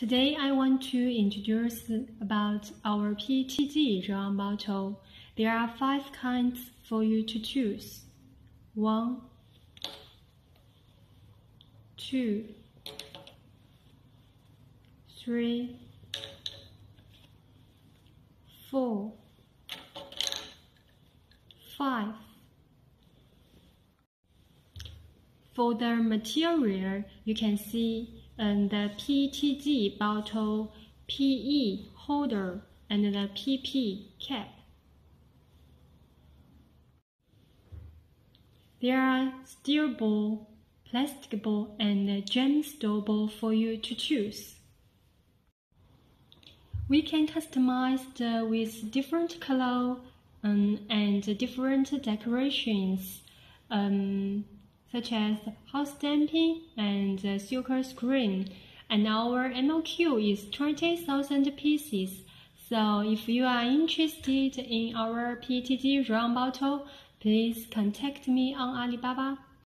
Today I want to introduce about our PETG round bottle. There are 5 kinds for you to choose. 1, 2, 3, 4, 5. For the material, you can see the PETG bottle, PE holder, and the PP cap. There are steel ball, plastic ball, and gem steel ball for you to choose. We can customize with different color and different decorations, such as hot stamping and silver screen. And our MOQ is 20,000 pieces. So if you are interested in our PETG round bottle, please contact me on Alibaba.